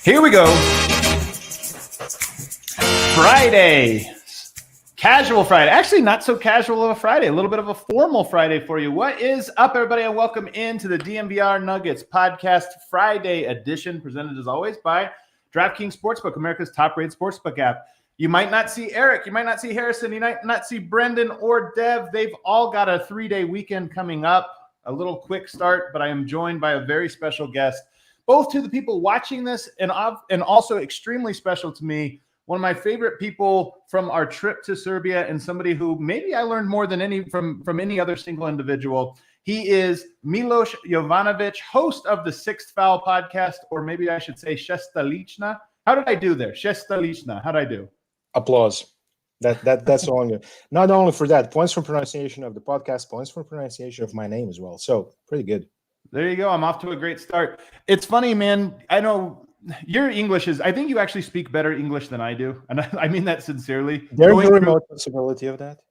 Here we go. Friday. Casual Friday. Actually, not so casual of a Friday. A little bit of a formal Friday for you. What is up, everybody, and welcome into the DNVR Nuggets Podcast Friday edition, presented as always by DraftKings Sportsbook, America's top-rated sportsbook app. You might not see Eric. You might not see Harrison. You might not see Brendan or Dev. They've all got a 3-day weekend coming up. A little quick start, but I am joined by a very special guest, both to the people watching this and also extremely special to me, one of my favorite people from our trip to Serbia and somebody who maybe I learned more than any from any other single individual. He is Miloš Jovanović, host of the Sixth Foul podcast, or maybe I should say Šesta Lična. How did I do there? Šesta Lična. How did I do? Applause. That's on you. Not only for that, points for pronunciation of the podcast, points for pronunciation of my name as well. So pretty good. There you go. I'm off to a great start. It's funny, man. I know your English is, I think you actually speak better English than I do. And I mean that sincerely. There's a remote possibility of that.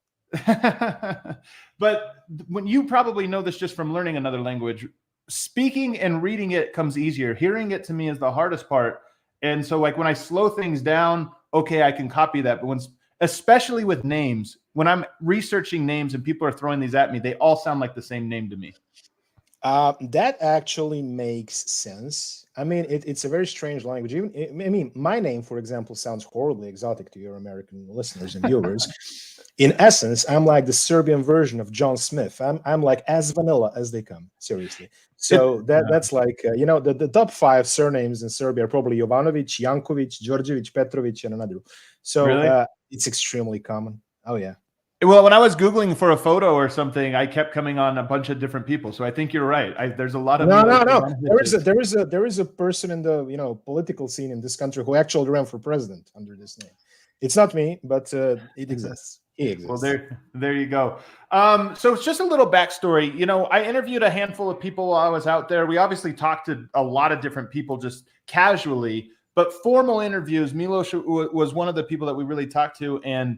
But when you probably know this just from learning another language, speaking and reading it comes easier. Hearing it to me is the hardest part. And so like when I slow things down, okay, I can copy that. But especially with names, when I'm researching names and people are throwing these at me, they all sound like the same name to me. That actually makes sense. I mean, it's a very strange language. Even, my name, for example, sounds horribly exotic to your American listeners and viewers. In essence, I'm like the Serbian version of John Smith. I'm like as vanilla as they come, seriously. So that's like, the top 5 surnames in Serbia are probably Jovanović, Janković, Đorđević, Petrović, and another. So really? It's extremely common. Oh, yeah. Well, when I was Googling for a photo or something, I kept coming on a bunch of different people. So I think you're right. There's a lot of no. There is a person in the political scene in this country who actually ran for president under this name. It's not me, but it exists. He exists. Well, there you go. So it's just a little backstory. I interviewed a handful of people while I was out there. We obviously talked to a lot of different people just casually, but formal interviews. Miloš was one of the people that we really talked to, and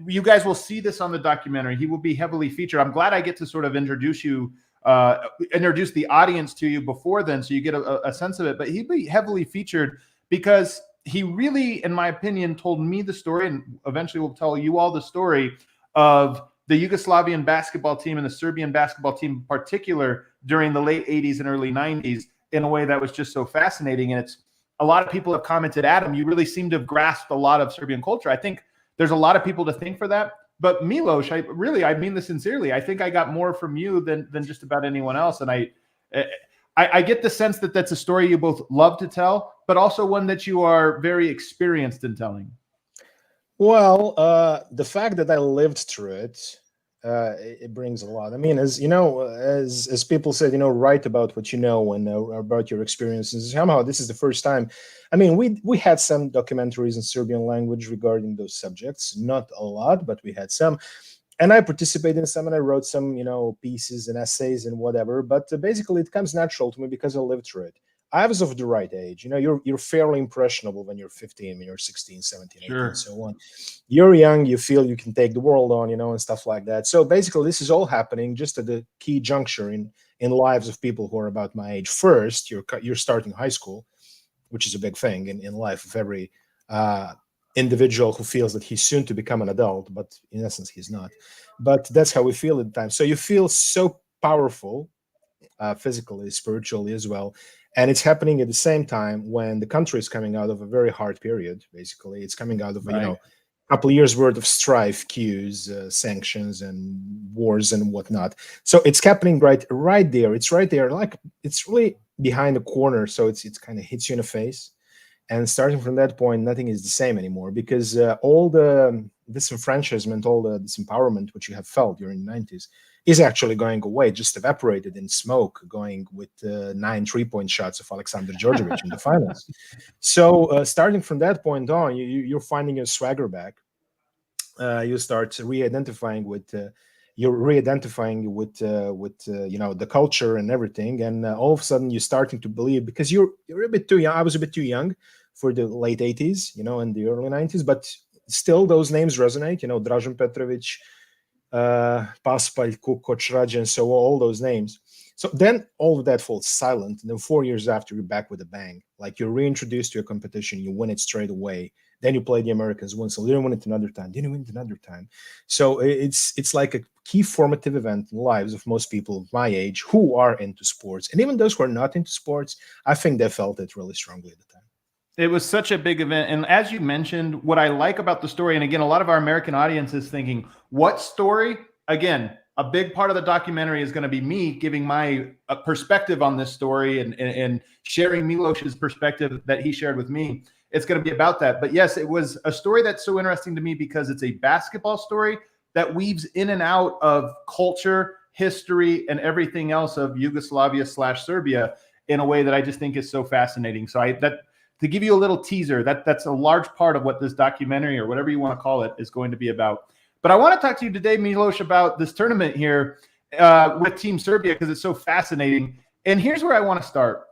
you guys will see this on the documentary. He will be heavily featured. I'm glad I get to sort of introduce the audience to you before then, so you get a sense of it. But he'd be heavily featured because he really, in my opinion, told me the story, and eventually will tell you all the story of the Yugoslavian basketball team and the Serbian basketball team in particular during the late 80s and early 90s in a way that was just so fascinating. And it's a lot of people have commented, Adam, you really seem to have grasped a lot of Serbian culture. I think there's a lot of people to thank for that. But Miloš, I mean this sincerely. I think I got more from you than just about anyone else. And I get the sense that that's a story you both love to tell, but also one that you are very experienced in telling. Well, the fact that I lived through it, it brings a lot. I mean, as you know, as people said, write about what you know and about your experiences. Somehow, this is the first time. I mean, we had some documentaries in Serbian language regarding those subjects. Not a lot, but we had some. And I participated in some, and I wrote some, pieces and essays and whatever. But basically, it comes natural to me because I lived through it. I was of the right age. You're fairly impressionable when you're 15, when you're 16, 17, 18, sure, and so on. You're young, you feel you can take the world on, and stuff like that. So basically, this is all happening just at the key juncture in lives of people who are about my age. First, you're starting high school, which is a big thing in life of every individual who feels that he's soon to become an adult, but in essence, he's not. But that's how we feel at the time. So you feel so powerful, physically, spiritually as well. And it's happening at the same time when the country is coming out of a very hard period. Basically, it's coming out of a couple of years worth of strife, queues, sanctions, and wars and whatnot. So it's happening right there. It's right there, like it's really behind the corner. So it's kind of hits you in the face. And starting from that point, nothing is the same anymore because all the disenfranchisement, all the disempowerment which you have felt during the 90s is actually going away, just evaporated in smoke, going with 9 3-point shots of Aleksandar Đorđević in the finals. So starting from that point on, you're finding your swagger back. You start re-identifying with the culture and everything, and all of a sudden you're starting to believe because you're a bit too young. I was a bit too young for the late 80s, and the early 90s, but still those names resonate. Dražen Petrović, Paspalj, Kukoc, Rađen, so all those names. So then all of that falls silent. And then 4 years after, you're back with a bang. Like you're reintroduced to your competition, you win it straight away. Then you play the Americans once, so you didn't win it another time. Then you win it another time. So it's like a key formative event in the lives of most people of my age who are into sports. And even those who are not into sports, I think they felt it really strongly at the time. It was such a big event. And as you mentioned, what I like about the story, and again, a lot of our American audience is thinking, what story? Again, a big part of the documentary is going to be me giving my perspective on this story and sharing Miloš's perspective that he shared with me. It's going to be about that. But yes, it was a story that's so interesting to me because it's a basketball story that weaves in and out of culture, history, and everything else of Yugoslavia/Serbia in a way that I just think is so fascinating. So to give you a little teaser, that's a large part of what this documentary, or whatever you want to call it, is going to be about. But I want to talk to you today, Miloš, about this tournament here with Team Serbia because it's so fascinating. And here's where I want to start.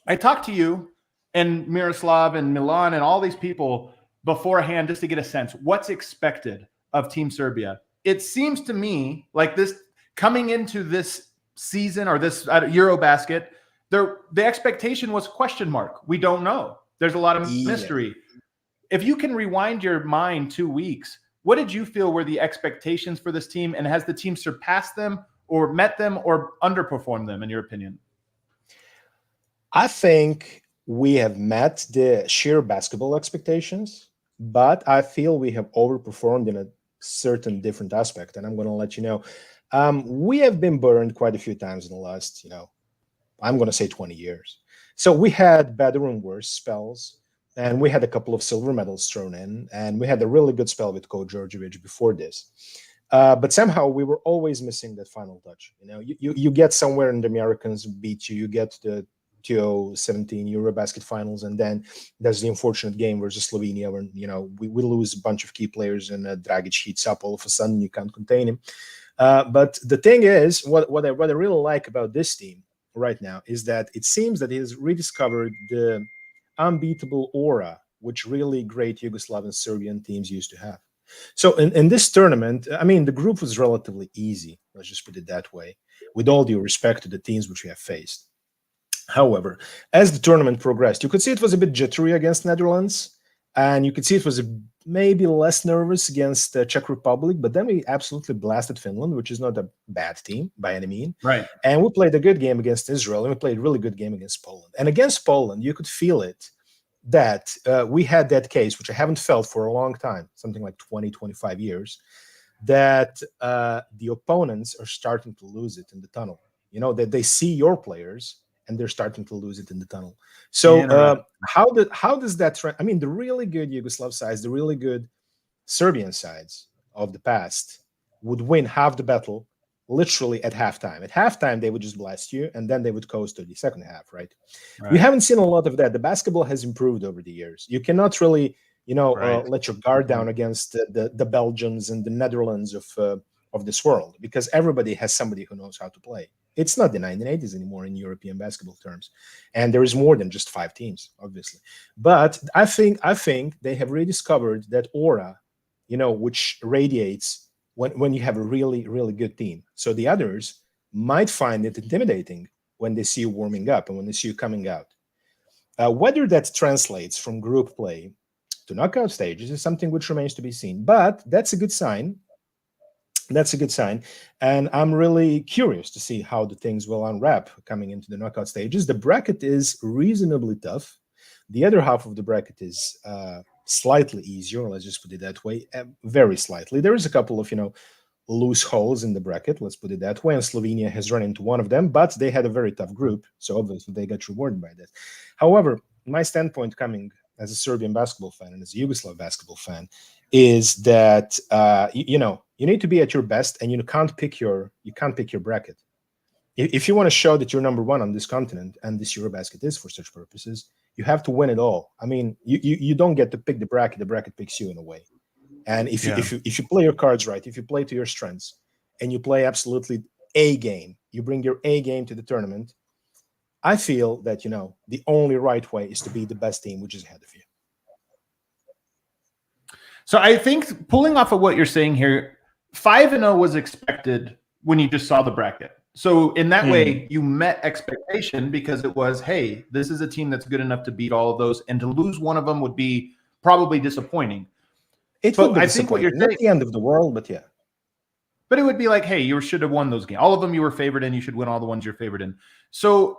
I talked to you and Miroslav and Milan and all these people beforehand just to get a sense what's expected of Team Serbia. It seems to me like this coming into this season or this EuroBasket, the expectation was question mark. We don't know. There's a lot of mystery. If you can rewind your mind 2 weeks, what did you feel were the expectations for this team? And has the team surpassed them or met them or underperformed them, in your opinion? I think we have met the sheer basketball expectations, but I feel we have overperformed in a certain different aspect. And I'm going to let you know. We have been burned quite a few times in the last, I'm going to say 20 years. So we had better and worse spells, and we had a couple of silver medals thrown in, and we had a really good spell with Coach Djordjevic before this. But somehow we were always missing that final touch. You get somewhere and the Americans beat you. You get the 2017 EuroBasket finals, and then there's the unfortunate game versus Slovenia where we lose a bunch of key players and Dragic heats up. All of a sudden, you can't contain him. But the thing is, what I really like about this team right now is that it seems that it has rediscovered the unbeatable aura which really great Yugoslav Serbian teams used to have. So in this tournament, I mean, the group was relatively easy, let's just put it that way, with all due respect to the teams which we have faced. However, as the tournament progressed, you could see it was a bit jittery against Netherlands, and you could see it was maybe less nervous against the Czech Republic, but then we absolutely blasted Finland, which is not a bad team by any means. Right. And we played a good game against Israel, and we played a really good game against Poland. And against Poland, you could feel it that we had that case, which I haven't felt for a long time, something like 20, 25 years, that the opponents are starting to lose it in the tunnel. That they see your players, and they're starting to lose it in the tunnel. So how does that I mean, the really good Yugoslav sides, the really good Serbian sides of the past would win half the battle literally at halftime. At halftime, they would just blast you, and then they would coast to the second half, right? We haven't seen a lot of that. The basketball has improved over the years. You cannot really, let your guard down against the Belgians and the Netherlands of this world, because everybody has somebody who knows how to play. It's not the 1980s anymore in European basketball terms. And there is more than just 5 teams, obviously. But I think they have rediscovered that aura, which radiates when you have a really, really good team. So the others might find it intimidating when they see you warming up and when they see you coming out. Whether that translates from group play to knockout stages is something which remains to be seen. But that's a good sign. That's a good sign. And I'm really curious to see how the things will unwrap coming into the knockout stages. The bracket is reasonably tough. The other half of the bracket is slightly easier, let's just put it that way, very slightly. There is a couple of, loose holes in the bracket, let's put it that way, and Slovenia has run into one of them, but they had a very tough group, so obviously they got rewarded by that. However, my standpoint coming as a Serbian basketball fan and as a Yugoslav basketball fan is that, you need to be at your best, and you can't pick your bracket. If you want to show that you're number one on this continent, and this EuroBasket is for such purposes, you have to win it all. I mean, you don't get to pick the bracket picks you in a way. And if you play your cards right, if you play to your strengths, and you play absolutely A game, you bring your A game to the tournament, I feel that, the only right way is to be the best team, which is ahead of you. So I think pulling off of what you're saying here, 5-0 was expected when you just saw the bracket. So in that way, you met expectation because it was, hey, this is a team that's good enough to beat all of those, and to lose one of them would be probably disappointing. Would be, I think, what you're saying, not the end of the world, but yeah. But it would be like, hey, you should have won those games. All of them you were favored in. You should win all the ones you're favored in. So,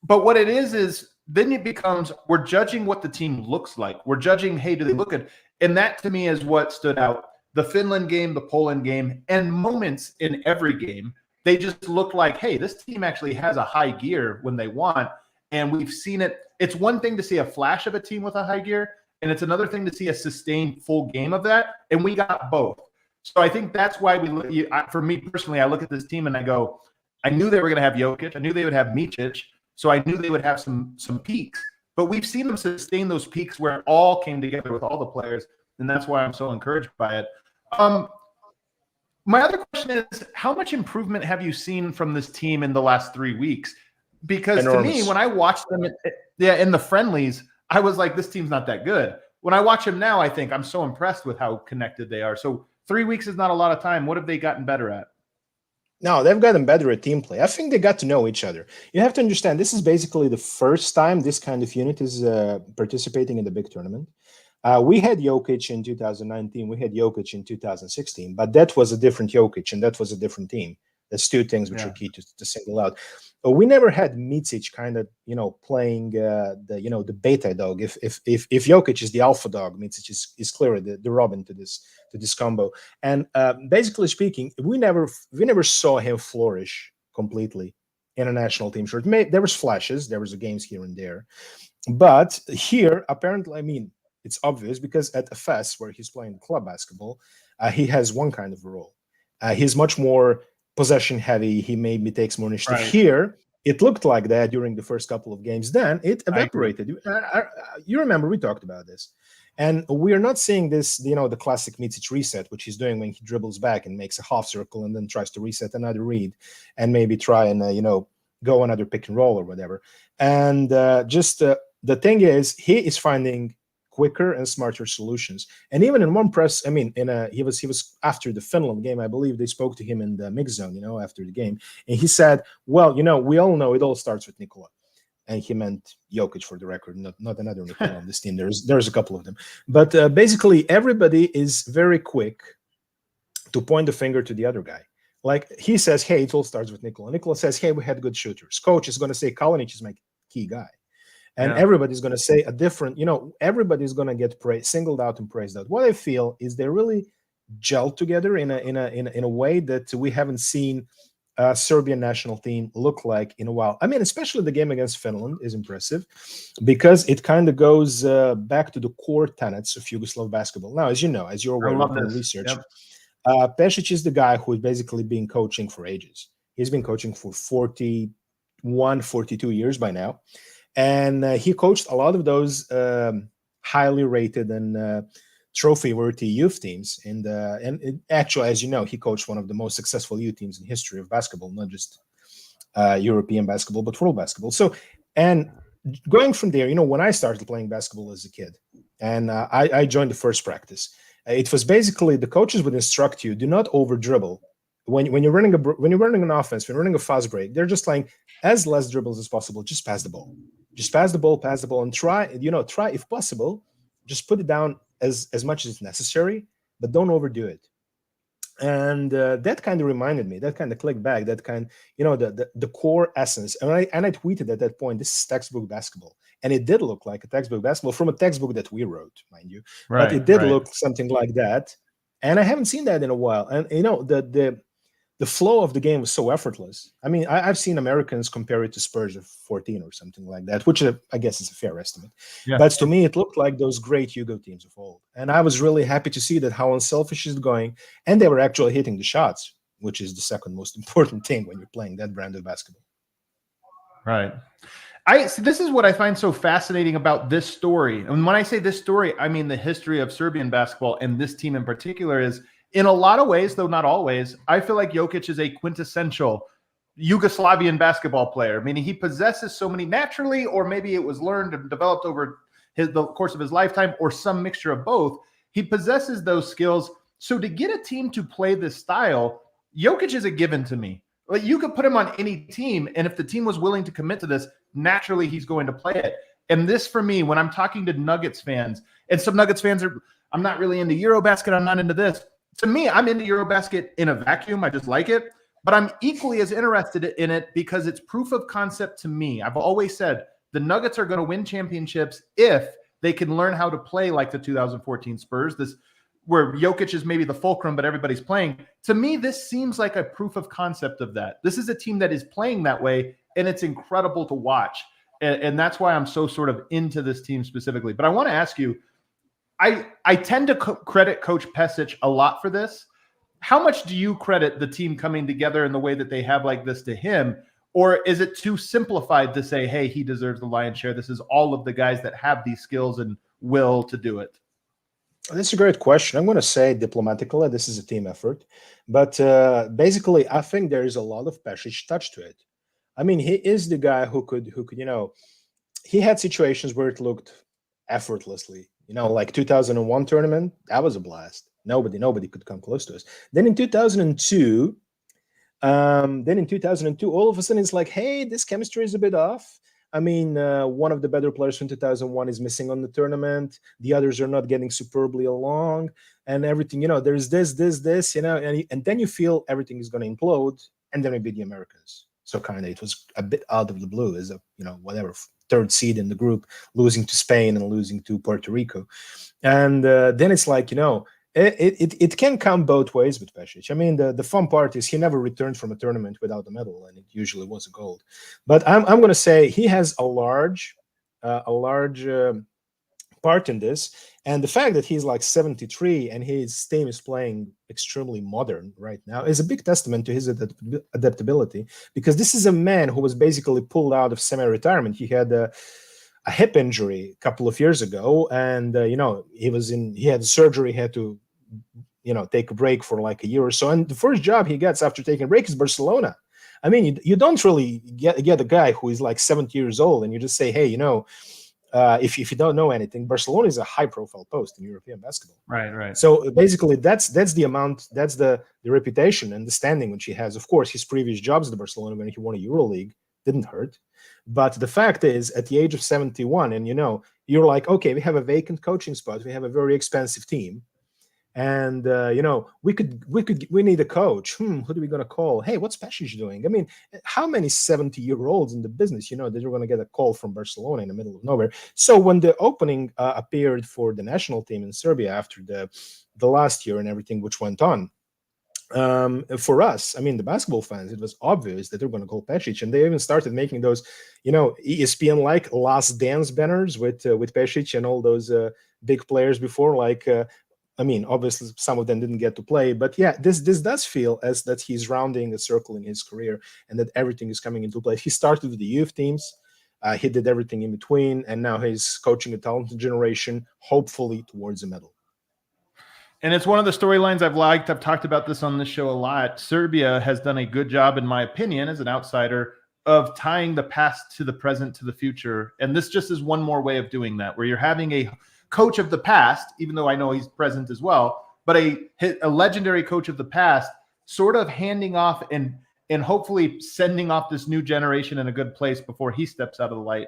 but what it is then it becomes, we're judging what the team looks like. We're judging, hey, do they look good? And that to me is what stood out. The Finland game, the Poland game, and moments in every game, they just look like, hey, this team actually has a high gear when they want. And we've seen it. It's one thing to see a flash of a team with a high gear, and it's another thing to see a sustained full game of that. And we got both. So I think that's why for me personally, I look at this team and I go, I knew they were going to have Jokic. I knew they would have Micic. So I knew they would have some peaks. But we've seen them sustain those peaks where it all came together with all the players. And that's why I'm so encouraged by it. My other question is, how much improvement have you seen from this team in the last 3 weeks? Because to me, when I watched them in the friendlies, I was like, this team's not that good. When I watch them now, I think I'm so impressed with how connected they are. So 3 weeks is not a lot of time. What have they gotten better at? No, they've gotten better at team play. I think they got to know each other. You have to understand, this is basically the first time this kind of unit is participating in the big tournament. We had Jokic in 2019. We had Jokic in 2016, but that was a different Jokic, and that was a different team. That's two things which are key to single out. But we never had Micic kind of, playing the beta dog. If Jokic is the alpha dog, Micic is clearly the Robin to this combo. And basically speaking, we never saw him flourish completely in a national team shirt. There was flashes, there was games here and there, but here apparently, I mean, it's obvious because at FS where he's playing club basketball, he has one kind of role. He's much more possession heavy. He maybe takes more initiative. Right. Here, it looked like that during the first couple of games. Then it evaporated. You remember we talked about this. And we are not seeing this, the classic Micic reset, which he's doing when he dribbles back and makes a half circle and then tries to reset another read and maybe try and, go another pick and roll or whatever. And the thing is, he is finding quicker and smarter solutions. And even in one press, I mean, he was after the Finland game, I believe they spoke to him in the mix zone, after the game. And he said, well, we all know it all starts with Nikola. And he meant Jokic for the record, not another Nikola on this team. There's a couple of them. But basically, everybody is very quick to point the finger to the other guy. Like he says, hey, it all starts with Nikola. Nikola says, hey, we had good shooters. Coach is going to say Kalinic is my key guy. And everybody's going to say a different, everybody's going to get singled out and praised out. What I feel is they really gelled together in a way that we haven't seen Serbian national team look like in a while. I mean, especially the game against Finland is impressive because it kind of goes back to the core tenets of Yugoslav basketball. Now, as you know, as you're aware of the research, Pešić is the guy who has basically been coaching for ages. He's been coaching for 41, 42 years by now. And he coached a lot of those highly rated and trophy-worthy youth teams. And actually, as you know, he coached one of the most successful youth teams in history of basketball, not just European basketball, but world basketball. So, and going from there, when I started playing basketball as a kid, and I joined the first practice, it was basically the coaches would instruct you, do not over-dribble. When you're running an offense, when you're running a fast break, they're just like, as less dribbles as possible, just pass the ball. Just pass the ball, and try if possible, just put it down as much as necessary, but don't overdo it. And that kind of reminded me, that kind of clicked back, that kind, the core essence. And I tweeted at that point, this is textbook basketball. And it did look like a textbook basketball from a textbook that we wrote, mind you. Right, but it did look something like that. And I haven't seen that in a while. And, the flow of the game was so effortless. I mean, I've seen Americans compare it to Spurs of 14 or something like that, which I guess is a fair estimate. Yeah. But to me, it looked like those great Yugo teams of old. And I was really happy to see that how unselfish is going. And they were actually hitting the shots, which is the second most important thing when you're playing that brand of basketball. Right. So this is what I find so fascinating about this story. And when I say this story, I mean the history of Serbian basketball, and this team in particular is, in a lot of ways, though not always, I feel like Jokic is a quintessential Yugoslavian basketball player, meaning he possesses so many naturally, or maybe it was learned and developed over the course of his lifetime, or some mixture of both. He possesses those skills. So to get a team to play this style, Jokic is a given to me. Like, you could put him on any team, and if the team was willing to commit to this, naturally he's going to play it. And this, for me, when I'm talking to Nuggets fans, and some Nuggets fans are, I'm not really into EuroBasket, I'm not into this. To me, I'm into EuroBasket in a vacuum. I just like it. But I'm equally as interested in it because it's proof of concept to me. I've always said the Nuggets are going to win championships if they can learn how to play like the 2014 Spurs, this where Jokic is maybe the fulcrum, but everybody's playing. To me, this seems like a proof of concept of that. This is a team that is playing that way, and it's incredible to watch. And that's why I'm so sort of into this team specifically. But I want to ask you, I tend to credit Coach Pešić a lot for this. How much do you credit the team coming together in the way that they have like this to him? Or is it too simplified to say, hey, he deserves the lion's share? This is all of the guys that have these skills and will to do it. That's a great question. I'm going to say diplomatically, this is a team effort. But basically, I think there is a lot of Pešić touch to it. I mean, he is the guy who could, he had situations where it looked effortlessly. Like 2001 tournament, that was a blast. Nobody could come close to us. Then in 2002, all of a sudden it's like, hey, this chemistry is a bit off. I mean, one of the better players from 2001 is missing on the tournament. The others are not getting superbly along, and everything. There's this. And then you feel everything is going to implode, and then we beat the Americans. So kind of, it was a bit out of the blue, as a whatever third seed in the group, losing to Spain and losing to Puerto Rico, and then it's like It can come both ways with Pešić. I mean, the fun part is he never returned from a tournament without a medal, and it usually was a gold. But I'm going to say he has a large part in this, and the fact that he's like 73 and his team is playing extremely modern right now is a big testament to his adaptability, because this is a man who was basically pulled out of semi-retirement. He had a hip injury a couple of years ago, and he had surgery, had to take a break for like a year or so, and the first job he gets after taking a break is Barcelona. I mean, you don't really get a guy who is like 70 years old and you just say, hey, if you don't know anything, Barcelona is a high profile post in European basketball. Right. So basically that's the amount, that's the reputation and the standing which he has. Of course, his previous jobs at Barcelona when he won a EuroLeague didn't hurt. But the fact is, at the age of 71, and you're like, okay, we have a vacant coaching spot, we have a very expensive team, and we need a coach. Who are we going to call? Hey, what's Pešić doing? I mean, how many 70-year-olds in the business that you're going to get a call from Barcelona in the middle of nowhere? So when the opening appeared for the national team in Serbia after the last year and everything which went on, for us, I mean, the basketball fans, it was obvious that they're going to call Pešić, and they even started making those, ESPN-like Last Dance banners with Pešić and all those big players before. Like, I mean, obviously some of them didn't get to play, but yeah, this does feel as that he's rounding a circle in his career, and that everything is coming into place. He started with the youth teams, he did everything in between, and now he's coaching a talented generation, hopefully towards a medal. And it's one of the storylines I've liked. I've talked about this on this show a lot. Serbia has done a good job, in my opinion, as an outsider, of tying the past to the present to the future. And this just is one more way of doing that, where you're having a coach of the past, even though I know he's present as well, but a legendary coach of the past sort of handing off and hopefully sending off this new generation in a good place before he steps out of the light.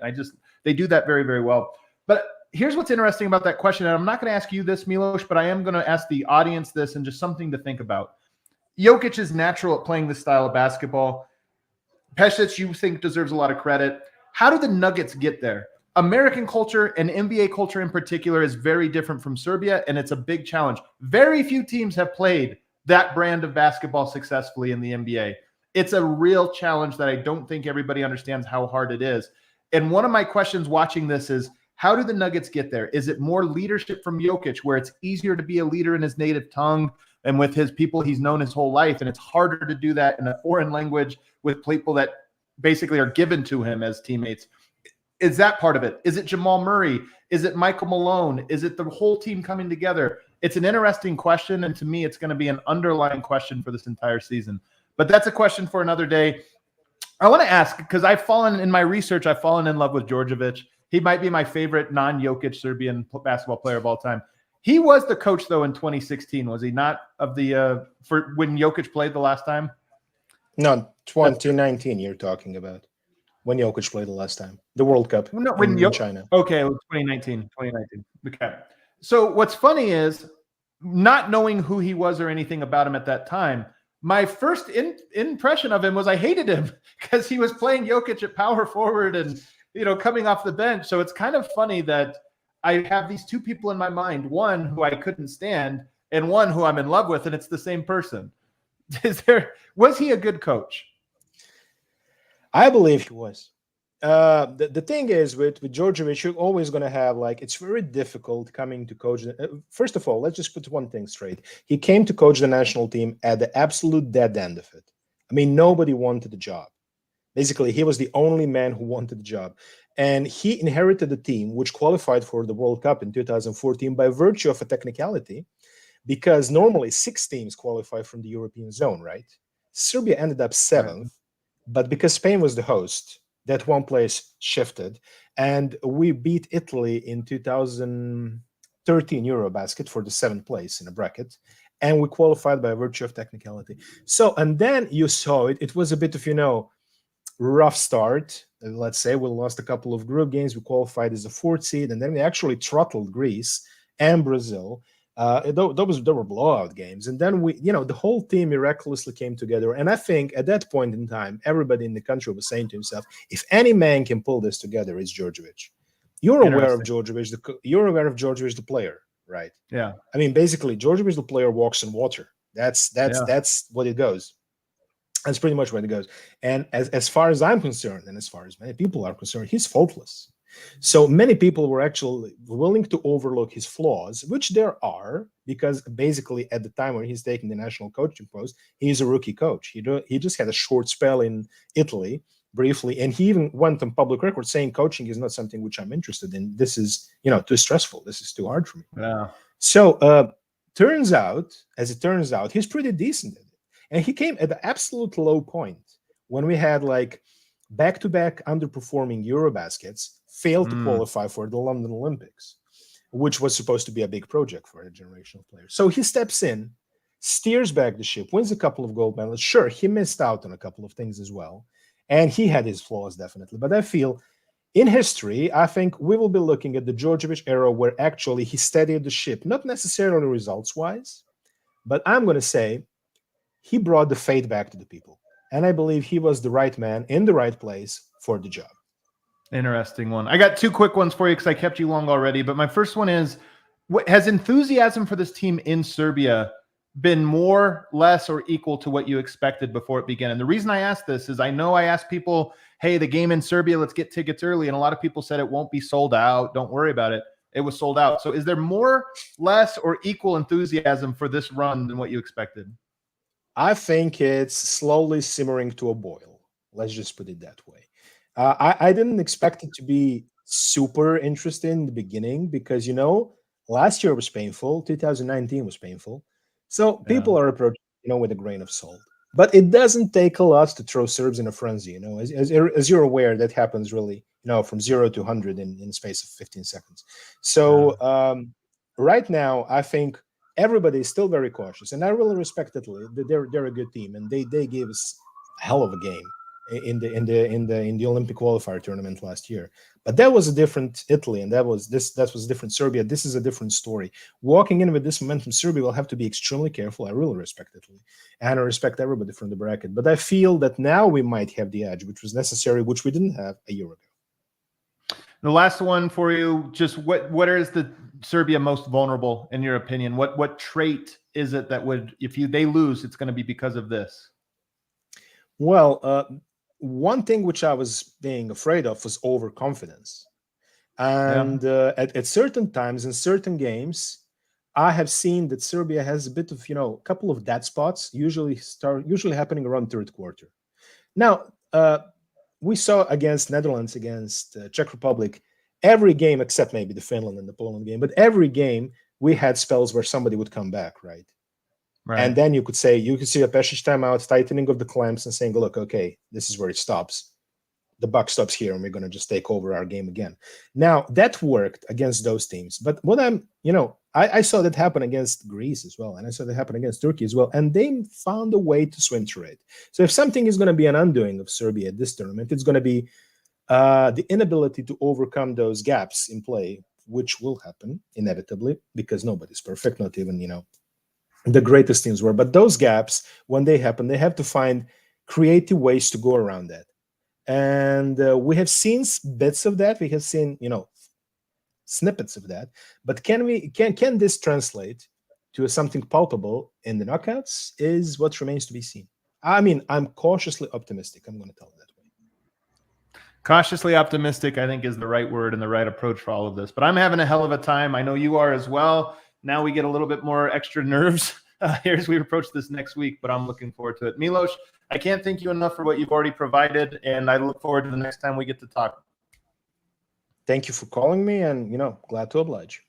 They do that very, very well. But here's what's interesting about that question. And I'm not going to ask you this, Miloš, but I am going to ask the audience this, and just something to think about. Jokic is natural at playing this style of basketball. Pešić, you think, deserves a lot of credit. How do the Nuggets get there? American culture and NBA culture in particular is very different from Serbia, and it's a big challenge. Very few teams have played that brand of basketball successfully in the NBA. It's a real challenge that I don't think everybody understands how hard it is. And one of my questions watching this is, how do the Nuggets get there? Is it more leadership from Jokic, where it's easier to be a leader in his native tongue and with his people he's known his whole life, and it's harder to do that in a foreign language with people that basically are given to him as teammates? Is that part of it? Is it Jamal Murray? Is it Michael Malone? Is it the whole team coming together? It's an interesting question, and to me, it's going to be an underlying question for this entire season. But that's a question for another day. I want to ask, because in my research, I've fallen in love with Djordjevic. He might be my favorite non-Jokic Serbian basketball player of all time. He was the coach, though, in 2016, was he not? For when Jokic played the last time? No, 2019 you're talking about, when Jokic played the last time. The World Cup No, in China. Okay, 2019. Okay. So what's funny is, not knowing who he was or anything about him at that time, my first impression of him was I hated him because he was playing Jokic at power forward and, coming off the bench. So it's kind of funny that I have these two people in my mind, one who I couldn't stand and one who I'm in love with, and it's the same person. Was he a good coach? I believe he was. The thing is with Djordjevic, you're always going to have, it's very difficult coming to coach. First of all, let's just put one thing straight. He came to coach the national team at the absolute dead end of it. I mean, nobody wanted the job. Basically, he was the only man who wanted the job. And he inherited a team which qualified for the World Cup in 2014 by virtue of a technicality, because normally 6 teams qualify from the European zone, right? Serbia ended up 7th, but because Spain was the host, that one place shifted, and we beat Italy in 2013 EuroBasket for the 7th place in a bracket, and we qualified by virtue of technicality. So, and then you saw it. It was a bit of, rough start. Let's say we lost a couple of group games. We qualified as a 4th seed, and then we actually throttled Greece and Brazil. There were blowout games, and then the whole team miraculously came together. And I think at that point in time, everybody in the country was saying to himself, if any man can pull this together, it's Djordjevic. You're aware of Djordjevic. You're aware of Djordjevic, the player, right? Yeah. I mean, basically, Djordjevic, the player, walks on water. That's what it goes. That's pretty much where it goes. And as far as I'm concerned, and as far as many people are concerned, he's faultless. So many people were actually willing to overlook his flaws, which there are, because basically at the time when he's taking the national coaching post, he's a rookie coach. He just had a short spell in Italy briefly, and he even went on public record saying coaching is not something which I'm interested in. This is, too stressful. This is too hard for me. Yeah. So as it turns out, he's pretty decent at it. And he came at the absolute low point when we had back-to-back underperforming EuroBaskets, failed to qualify for the London Olympics, which was supposed to be a big project for a generation of players. So he steps in, steers back the ship, wins a couple of gold medals. Sure, he missed out on a couple of things as well, and he had his flaws, definitely. But I feel in history, I think we will be looking at the Djordjevic era where actually he steadied the ship, not necessarily results-wise, but I'm going to say he brought the faith back to the people. And I believe he was the right man in the right place for the job. Interesting one. I got 2 quick ones for you because I kept you long already. But my first one is, has enthusiasm for this team in Serbia been more, less, or equal to what you expected before it began? And the reason I asked this is I know I asked people, hey, the game in Serbia, let's get tickets early. And a lot of people said it won't be sold out. Don't worry about it. It was sold out. So is there more, less, or equal enthusiasm for this run than what you expected? I think it's slowly simmering to a boil. Let's just put it that way. I didn't expect it to be super interesting in the beginning because, last year was painful. 2019 was painful. So people are approaching, with a grain of salt. But it doesn't take a lot to throw Serbs in a frenzy. As you're aware, that happens really, from 0 to 100 in the space of 15 seconds. So right now, I think everybody is still very cautious, and I really respect Italy. They're a good team, and they gave us a hell of a game in the Olympic qualifier tournament last year. But that was a different Italy, and that was a different Serbia. This is a different story. Walking in with this momentum, Serbia will have to be extremely careful. I really respect Italy, and I respect everybody from the bracket. But I feel that now we might have the edge, which was necessary, which we didn't have a year ago. The last one for you, just what is the Serbia most vulnerable in your opinion? What trait is it that would, if they lose, it's going to be because of this? Well, one thing which I was being afraid of was overconfidence. And at certain times in certain games, I have seen that Serbia has a bit of, a couple of dead spots, usually happening around third quarter. Now, we saw against Netherlands, against Czech Republic, every game except maybe the Finland and the Poland game, but every game we had spells where somebody would come back, right? And then you could see a Pešić timeout, tightening of the clamps, and saying, "Look, okay, this is where it stops." the buck stops here and we're going to just take over our game again. Now that worked against those teams, but what I saw that happen against Greece as well, and I saw that happen against Turkey as well, and they found a way to swim through it. So if something is going to be an undoing of Serbia at this tournament, it's going to be the inability to overcome those gaps in play, which will happen inevitably because nobody's perfect, not even the greatest teams were. But those gaps, when they happen, they have to find creative ways to go around that. And we have seen bits of that. We have seen, snippets of that. But can this translate to something palpable in the knockouts is what remains to be seen. I mean, I'm cautiously optimistic. I'm going to tell it that way. Cautiously optimistic, I think, is the right word and the right approach for all of this. But I'm having a hell of a time. I know you are as well. Now we get a little bit more extra nerves here as we approach this next week, but I'm looking forward to it. Miloš, I can't thank you enough for what you've already provided, and I look forward to the next time we get to talk. Thank you for calling me, and, glad to oblige.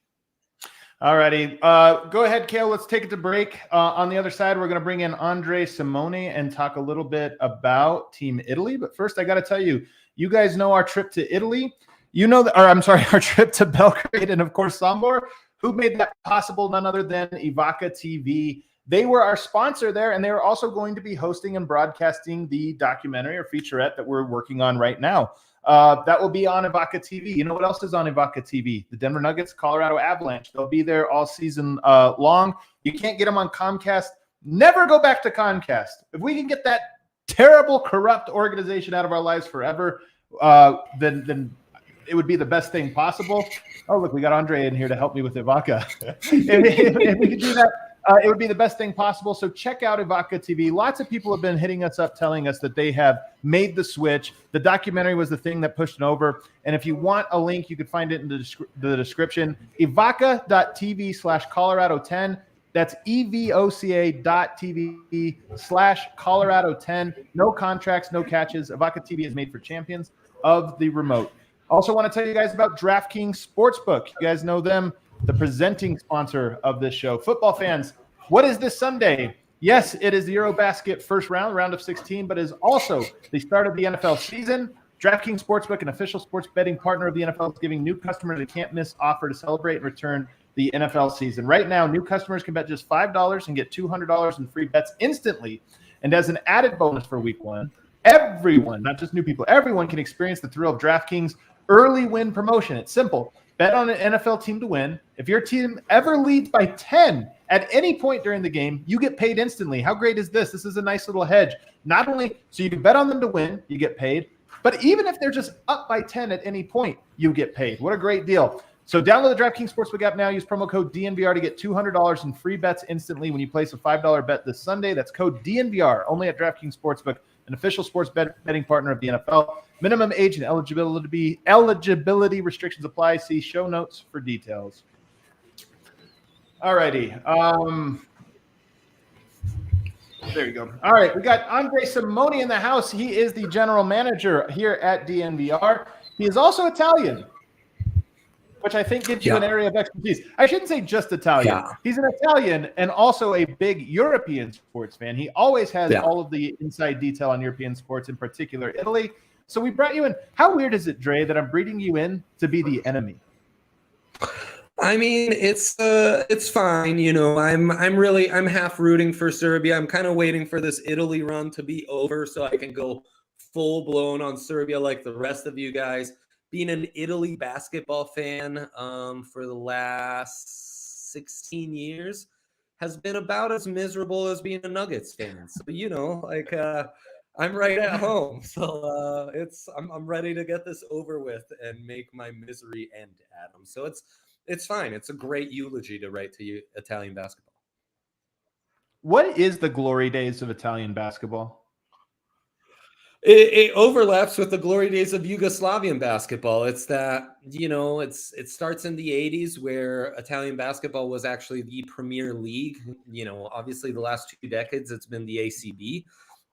All righty. Go ahead, Kale. Let's take it to break. On the other side, we're going to bring in Andre Simone and talk a little bit about Team Italy. But first, I got to tell you, you guys know our trip to Italy. Our trip to Belgrade and, of course, Sombor. Who made that possible? None other than Ivaka TV. They were our sponsor there, and they are also going to be hosting and broadcasting the documentary or featurette that we're working on right now. That will be on Ivaka TV. You know what else is on Ivaka TV? The Denver Nuggets, Colorado Avalanche. They'll be there all season long. You can't get them on Comcast. Never go back to Comcast. If we can get that terrible, corrupt organization out of our lives forever, then it would be the best thing possible. Oh, look, we got Andre in here to help me with Ivaka. if we could do that, it would be the best thing possible. So check out Ivaka TV. Lots of people have been hitting us up telling us that they have made the switch. The documentary was the thing that pushed it over. And if you want a link, you can find it in the description. Ivaka.tv/Colorado10. That's evoca.tv/Colorado10. No contracts, no catches. Ivaka TV is made for champions of the remote. Also want to tell you guys about DraftKings Sportsbook. You guys know them, the presenting sponsor of this show. Football fans, what is this Sunday? Yes, it is the EuroBasket first round of 16, but it is also the start of the NFL season. DraftKings Sportsbook, an official sports betting partner of the NFL, is giving new customers a can't-miss offer to celebrate and return the NFL season. Right now, new customers can bet just $5 and get $200 in free bets instantly. And as an added bonus for week one, everyone, not just new people, everyone can experience the thrill of DraftKings early win promotion. It's simple. Bet on an NFL team to win. If your team ever leads by 10 at any point during the game, you get paid instantly. How great is this? This is a nice little hedge. Not only so you can bet on them to win, you get paid, but even if they're just up by 10 at any point, you get paid. What a great deal. So download the DraftKings Sportsbook app now. Use promo code DNVR to get $200 in free bets instantly when you place a $5 bet this Sunday. That's code DNVR only at DraftKings Sportsbook, an official sports betting partner of the NFL. Minimum age and eligibility restrictions apply. See show notes for details. All righty. There you go. All right. We got Andre Simone in the house. He is the general manager here at DNVR. He is also Italian, which I think gives you an area of expertise. I shouldn't say just Italian. Yeah. He's an Italian and also a big European sports fan. He always has all of the inside detail on European sports, in particular Italy. So we brought you in. How weird is it, Dre, that I'm breeding you in to be the enemy? I mean, it's fine. I'm half rooting for Serbia. I'm kind of waiting for this Italy run to be over so I can go full blown on Serbia like the rest of you guys. Being an Italy basketball fan for the last 16 years has been about as miserable as being a Nuggets fan. So, I'm right at home. So I'm ready to get this over with and make my misery end, Adam. So it's fine. It's a great eulogy to write to Italian basketball. What is the glory days of Italian basketball? It overlaps with the glory days of Yugoslavian basketball. It's that, it starts in the 80s where Italian basketball was actually the premier league. Obviously the last 2 decades, it's been the ACB,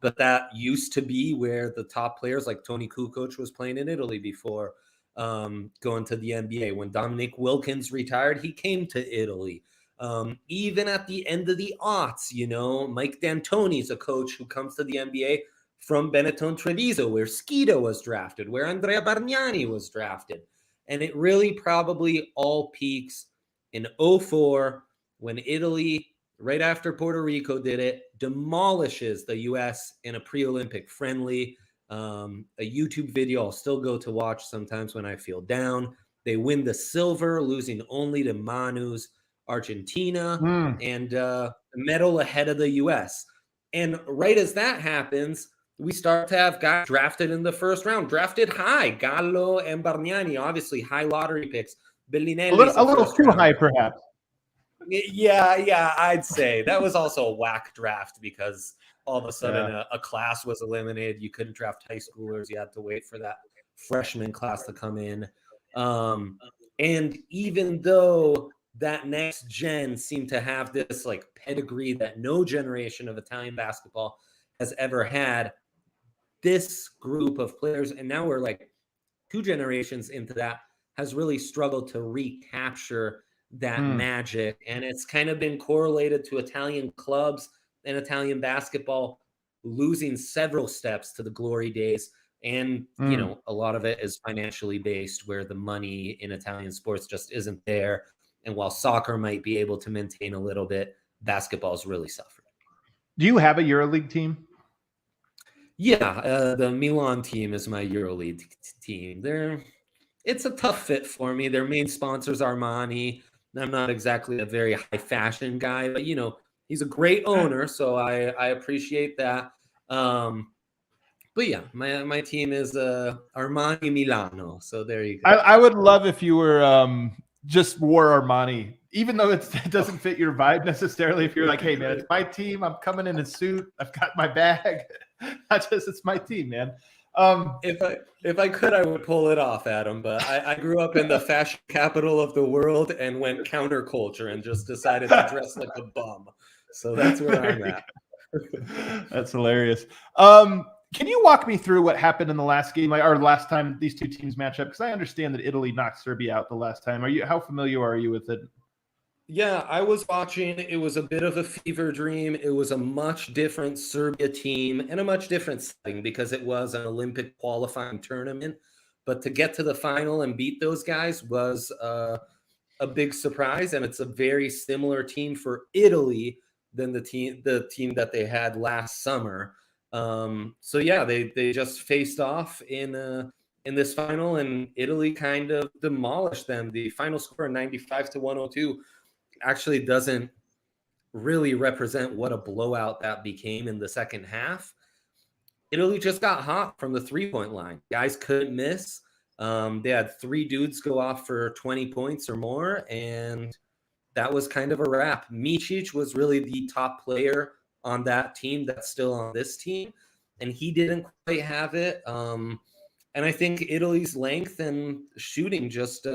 but that used to be where the top players like Tony Kukoc was playing in Italy before going to the NBA. When Dominic Wilkins retired, he came to Italy. Even at the end of the aughts, Mike D'Antoni's a coach who comes to the NBA from Benetton Treviso, where Schido was drafted, where Andrea Bargnani was drafted. And it really probably all peaks in 2004 when Italy, right after Puerto Rico did it, demolishes the U.S. in a pre-Olympic friendly. A YouTube video I'll still go to watch sometimes when I feel down. They win the silver, losing only to Manu's Argentina, and a medal ahead of the U.S. And right as that happens, we start to have guys drafted in the first round, drafted high. Gallo and Bargnani, obviously high lottery picks. Bellinelli, a little too high, perhaps. Yeah, I'd say that was also a whack draft because all of a sudden a class was eliminated. You couldn't draft high schoolers. You had to wait for that freshman class to come in. And even though that next gen seemed to have this like pedigree that no generation of Italian basketball has ever had, this group of players, and now we're like 2 generations into that, has really struggled to recapture that magic. And it's kind of been correlated to Italian clubs and Italian basketball losing several steps to the glory days. And, you know, a lot of it is financially based, where the money in Italian sports just isn't there. And while soccer might be able to maintain a little bit, basketball's really suffered. Do you have a EuroLeague team? Yeah, the Milan team is my EuroLeague team. It's a tough fit for me. Their main sponsors are Armani. I'm not exactly a very high fashion guy, but you know, he's a great owner, so I appreciate that. But yeah, my team is Armani Milano. So there you go. I would love if you were just wore Armani, even though it doesn't fit your vibe necessarily. If you're like, hey man, it's my team. I'm coming in a suit. I've got my bag. It's my team, man. If I could, I would pull it off, Adam. But I grew up in the fashion capital of the world and went counterculture and just decided to dress like a bum. So that's where I'm at. That's hilarious. Can you walk me through what happened in the last game, or last time these two teams match up? Because I understand that Italy knocked Serbia out the last time. How familiar are you with it? Yeah, I was watching. It was a bit of a fever dream. It was a much different Serbia team and a much different setting because it was an Olympic qualifying tournament. But to get to the final and beat those guys was a big surprise. And it's a very similar team for Italy than the team that they had last summer. So yeah, they just faced off in this final, and Italy kind of demolished them. The final score, 95-102. Actually doesn't really represent what a blowout that became in the second half. Italy just got hot from the 3-point line. Guys couldn't miss. They had 3 dudes go off for 20 points or more, and that was kind of a wrap. Micic was really the top player on that team that's still on this team, and he didn't quite have it. And I think Italy's length and shooting just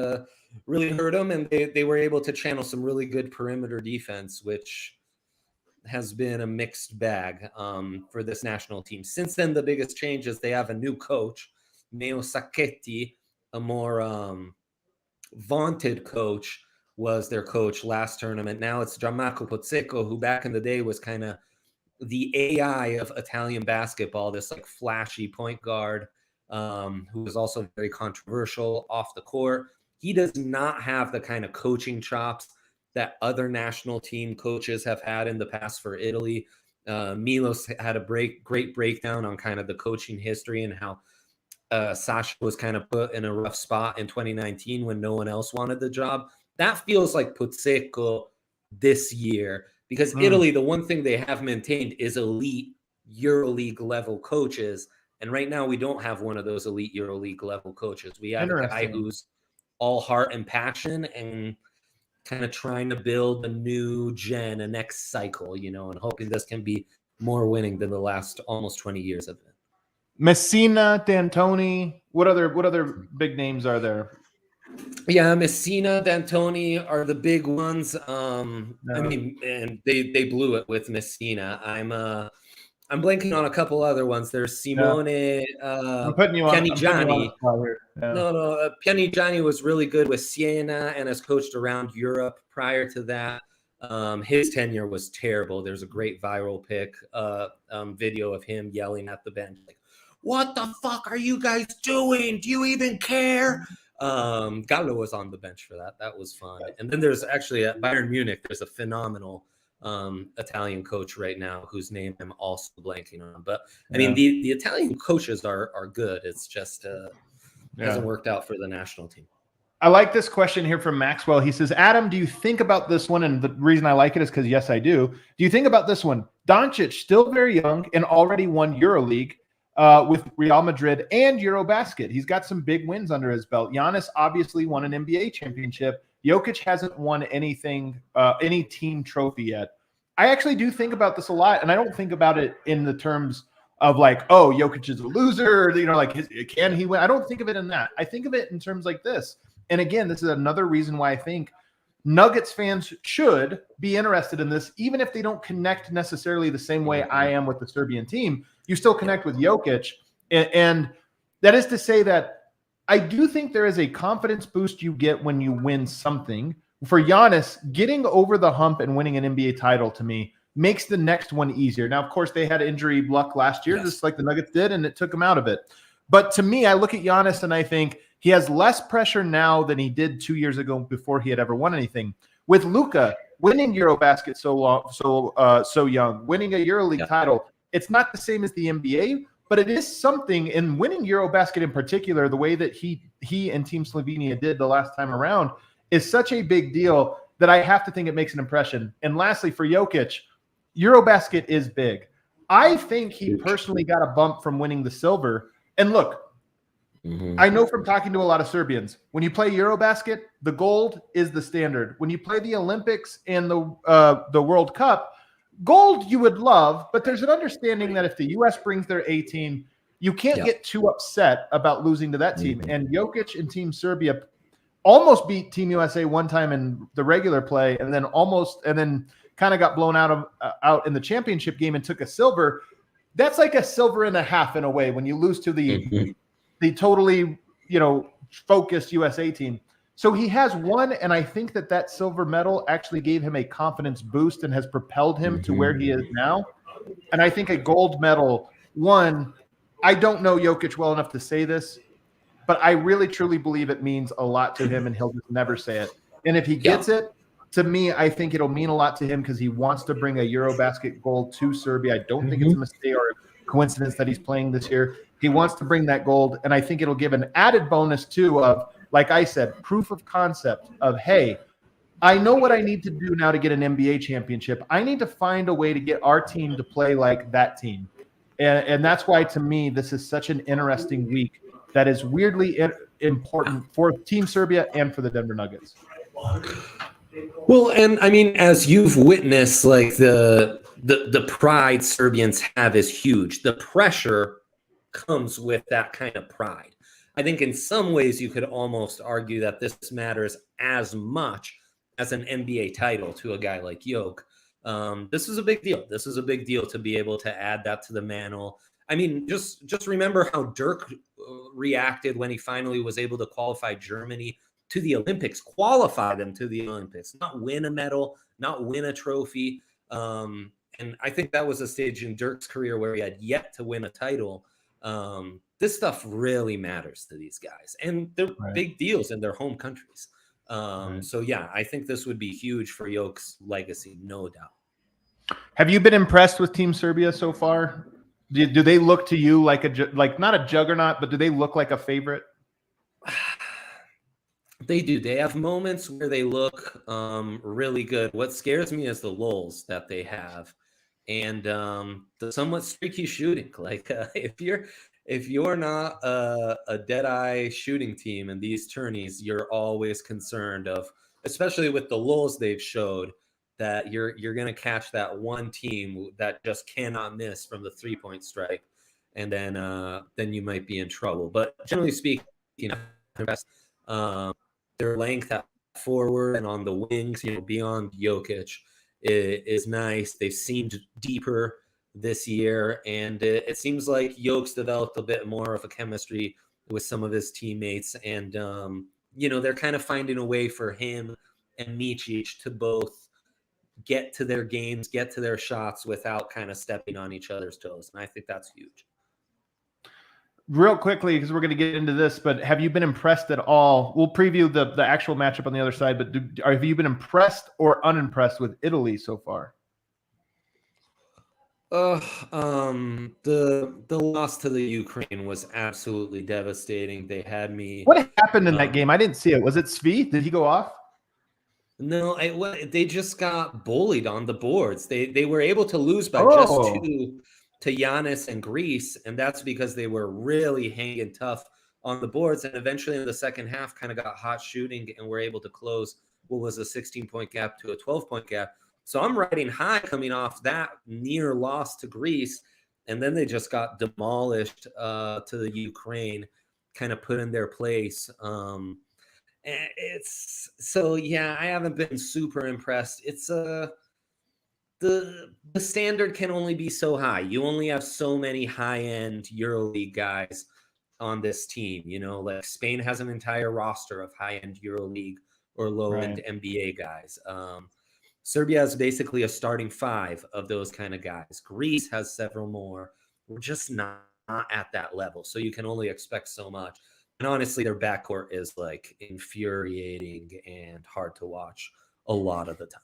really hurt them, and they were able to channel some really good perimeter defense, which has been a mixed bag for this national team. Since then, the biggest change is they have a new coach, Neo Sacchetti, a more vaunted coach, was their coach last tournament. Now it's Gianmarco Pozzecco, who back in the day was kind of the AI of Italian basketball, this like flashy point guard who was also very controversial off the court. He does not have the kind of coaching chops that other national team coaches have had in the past for Italy. Milos had a great breakdown on kind of the coaching history and how Sasha was kind of put in a rough spot in 2019 when no one else wanted the job. That feels like Pozzecco this year, because Italy, the one thing they have maintained is elite EuroLeague level coaches. And right now we don't have one of those elite EuroLeague level coaches. We have a guy who's all heart and passion and kind of trying to build a new gen, a next cycle, you know, and hoping this can be more winning than the last almost 20 years have been. Messina, D'Antoni, what other big names are there? Yeah, Messina, D'Antoni are the big ones. I mean, and they blew it with Messina. I'm blanking on a couple other ones. There's Simone Pianigiani. Pianigiani was really good with Siena and has coached around Europe prior to that. His tenure was terrible. There's a great viral video of him yelling at the bench, like, "What the fuck are you guys doing? Do you even care?" Gallo was on the bench for that. That was fun. And then there's actually at Bayern Munich, there's a phenomenal Italian coach right now whose name I'm also blanking on. But I mean, the Italian coaches are good. It's just hasn't worked out for the national team. I like this question here from Maxwell. He says, Adam, do you think about this one? And the reason I like it is because, yes, I do. Do you think about this one? Doncic, still very young and already won EuroLeague with Real Madrid and EuroBasket. He's got some big wins under his belt. Giannis obviously won an NBA championship. Jokic hasn't won anything, any team trophy yet. I actually do think about this a lot, and I don't think about it in the terms of like, oh, Jokic is a loser, you know, like, can he win? I don't think of it in that. I think of it in terms like this. And again, this is another reason why I think Nuggets fans should be interested in this, even if they don't connect necessarily the same way I am with the Serbian team. You still connect with Jokic. And that is to say that I do think there is a confidence boost you get when you win something. For Giannis, getting over the hump and winning an NBA title, to me, makes the next one easier. Now, of course, they had injury luck last year, just like the Nuggets did, and it took them out of it. But to me, I look at Giannis and I think he has less pressure now than he did 2 years ago before he had ever won anything. With Luka winning EuroBasket so young, winning a EuroLeague title, it's not the same as the NBA, but it is something. In winning EuroBasket in particular, the way that he and Team Slovenia did the last time around is such a big deal that I have to think it makes an impression. And lastly, for Jokic, EuroBasket is big. I think he personally got a bump from winning the silver. And look, I know from talking to a lot of Serbians, when you play EuroBasket, the gold is the standard. When you play the Olympics and the World Cup, gold you would love, but there's an understanding that if the U.S. brings their A team, you can't get too upset about losing to that team. And Jokic and Team Serbia almost beat Team USA one time in the regular play, and then kind of got blown out in the championship game and took a silver. That's like a silver and a half in a way when you lose to the totally, focused USA team. So he has won, and I think that silver medal actually gave him a confidence boost and has propelled him to where he is now. And I think a gold medal, I don't know Jokic well enough to say this, but I really truly believe it means a lot to him, and he'll just never say it. And if he gets it, to me, I think it'll mean a lot to him because he wants to bring a EuroBasket gold to Serbia. I don't think it's a mistake or a coincidence that he's playing this year. He wants to bring that gold, and I think it'll give an added bonus, too, of, like I said, proof of concept of, hey, I know what I need to do now to get an NBA championship. I need to find a way to get our team to play like that team. And that's why, to me, this is such an interesting week that is weirdly important for Team Serbia and for the Denver Nuggets. Well, and I mean, as you've witnessed, like the pride Serbians have is huge. The pressure comes with that kind of pride. I think in some ways you could almost argue that this matters as much as an NBA title to a guy like Jokic. This is a big deal. This is a big deal to be able to add that to the mantle. I mean, just remember how Dirk reacted when he finally was able to qualify Germany to the Olympics, qualify them to the Olympics, not win a medal, not win a trophy. And I think that was a stage in Dirk's career where he had yet to win a title. This stuff really matters to these guys, and they're big deals in their home countries. So yeah, I think this would be huge for Jokic's legacy, no doubt. Have you been impressed with Team Serbia so far? Do they look to you like not a juggernaut, but do they look like a favorite? They do. They have moments where they look really good. What scares me is the lulls that they have, and the somewhat streaky shooting. Like if you're not a dead-eye shooting team in these tourneys, you're always concerned of, especially with the lulls they've showed, that you're going to catch that one team that just cannot miss from the three-point strike, and then you might be in trouble. But generally speaking, their length at forward and on the wings, beyond Jokic is nice. They've seemed deeper this year, and it seems like Jokic's developed a bit more of a chemistry with some of his teammates, and they're kind of finding a way for him and Micic to both get to their games, get to their shots without kind of stepping on each other's toes. And I think that's huge. Real quickly, because we're going to get into this, but have you been impressed at all? We'll preview the actual matchup on the other side, but have you been impressed or unimpressed with Italy so far? The loss to the Ukraine was absolutely devastating. They had me. What happened in that game? I didn't see it. Was it Svi? Did he go off? No, they just got bullied on the boards. They were able to lose by just 2 to Giannis and Greece, and that's because they were really hanging tough on the boards. And eventually in the second half kind of got hot shooting and were able to close what was a 16-point gap to a 12-point gap. So I'm riding high coming off that near loss to Greece, and then they just got demolished to the Ukraine, kind of put in their place. It's so, yeah, I haven't been super impressed. It's the standard can only be so high. You only have so many high-end EuroLeague guys on this team. You know, like Spain has an entire roster of high-end EuroLeague or low-end NBA guys. Serbia is basically a starting 5 of those kind of guys. Greece has several more. We're just not at that level. So you can only expect so much. And honestly, their backcourt is like infuriating and hard to watch a lot of the time.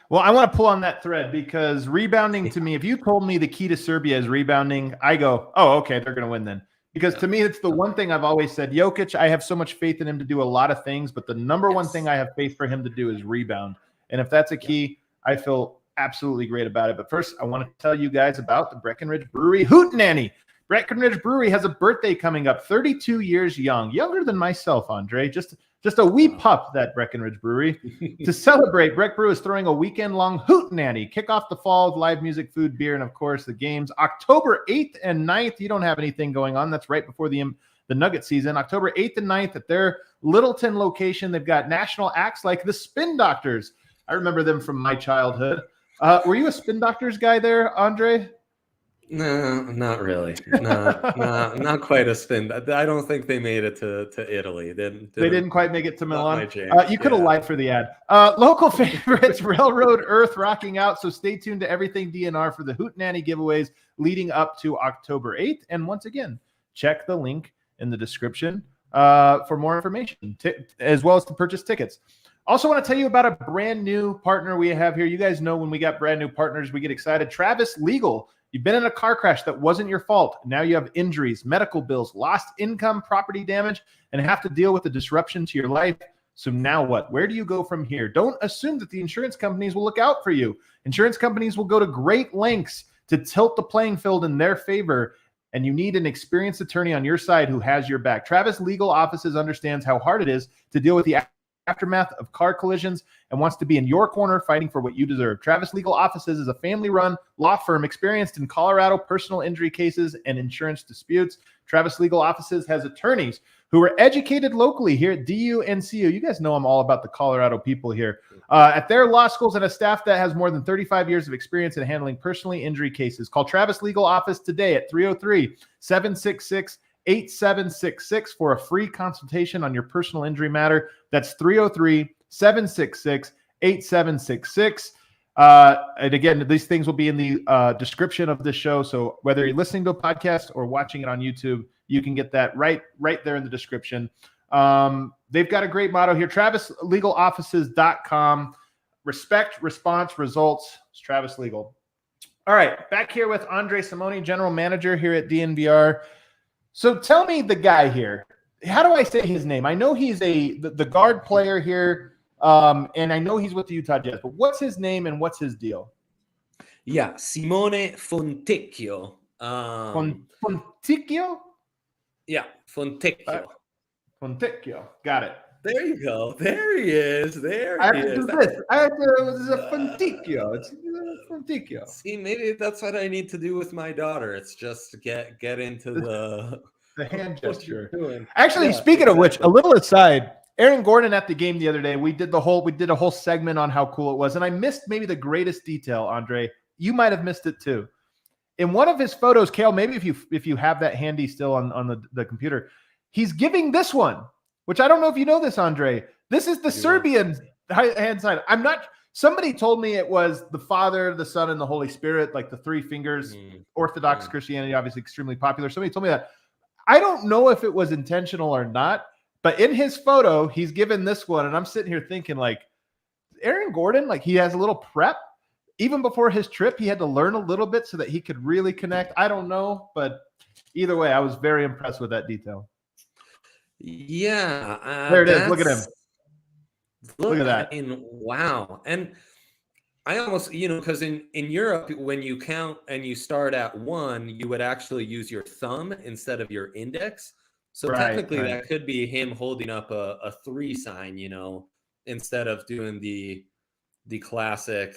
Well, I want to pull on that thread because rebounding to me, if you told me the key to Serbia is rebounding, I go, oh, okay, they're going to win then. Because to me, it's the one thing I've always said. Jokic, I have so much faith in him to do a lot of things, but the number one thing I have faith for him to do is rebound. And if that's a key, I feel absolutely great about it. But first, I want to tell you guys about the Breckenridge Brewery Hootenanny. Breckenridge Brewery has a birthday coming up, 32 years young, younger than myself, Andre, just a wee pup, that Breckenridge Brewery. To celebrate, Breck Brew is throwing a weekend-long Hootenanny. Kick off the fall with live music, food, beer, and, of course, the games. October 8th and 9th, you don't have anything going on. That's right before the Nugget season. October 8th and 9th at their Littleton location. They've got national acts like the Spin Doctors. I remember them from my childhood. Were you a Spin Doctors guy there, Andre? No, not really. Not quite a spin. I don't think they made it to Italy. They didn't quite make it to Milan. You could have lied for the ad. Local favorites, Railroad Earth rocking out. So stay tuned to Everything DNR for the Hootenanny giveaways leading up to October 8th. And once again, check the link in the description for more information, as well as to purchase tickets. Also want to tell you about a brand new partner we have here. You guys know when we got brand new partners, we get excited. Travis Legal. You've been in a car crash that wasn't your fault. Now you have injuries, medical bills, lost income, property damage, and have to deal with the disruption to your life. So now what? Where do you go from here? Don't assume that the insurance companies will look out for you. Insurance companies will go to great lengths to tilt the playing field in their favor, and you need an experienced attorney on your side who has your back. Travis Legal Offices understands how hard it is to deal with the aftermath of car collisions and wants to be in your corner fighting for what you deserve. Travis Legal Offices is a family-run law firm experienced in Colorado personal injury cases and insurance disputes. Travis Legal Offices has attorneys who were educated locally here at DU and CU. You guys know I'm all about the Colorado people here. At their law schools and a staff that has more than 35 years of experience in handling personally injury cases. Call Travis Legal Office today at 303-766-8766 for a free consultation on your personal injury matter. That's 303-766-8766. And again, these things will be in the description of this show. So whether you're listening to a podcast or watching it on YouTube, you can get that right there in the description. They've got a great motto here, TravisLegalOffices.com. Respect, response, results. It's Travis Legal. All right, back here with Andre Simoni, General Manager here at DNVR. So tell me the guy here. How do I say his name? I know he's the guard player here, and I know he's with the Utah Jazz, but what's his name and what's his deal? Yeah, Simone Fontecchio. Fontecchio? Yeah, Fontecchio. Fontecchio. Got it. There you go. There he is. There I have he to is. do this. I have to. It's a Fontecchio. It's Fontecchio. See, maybe that's what I need to do with my daughter. It's just get into the hand gesture. Actually, speaking of which, a little aside, Aaron Gordon at the game the other day, we did a whole segment on how cool it was, and I missed maybe the greatest detail, Andre. You might have missed it too. In one of his photos, Kale, maybe if you have that handy still on the computer, he's giving this one, which I don't know if you know this, Andre. This is the Serbian hand side. Somebody told me it was the Father, the Son, and the Holy Spirit, like the three fingers. Orthodox Christianity, obviously extremely popular. Somebody told me that. I don't know if it was intentional or not, but in his photo, he's given this one, and I'm sitting here thinking, like, Aaron Gordon, like he has a little prep. Even before his trip, he had to learn a little bit so that he could really connect. I don't know, but either way, I was very impressed with that detail. Yeah. There it is. Look at him. Look at that. I mean, wow. And I almost, because in Europe, when you count and you start at 1, you would actually use your thumb instead of your index. So technically that could be him holding up a 3 sign, instead of doing the classic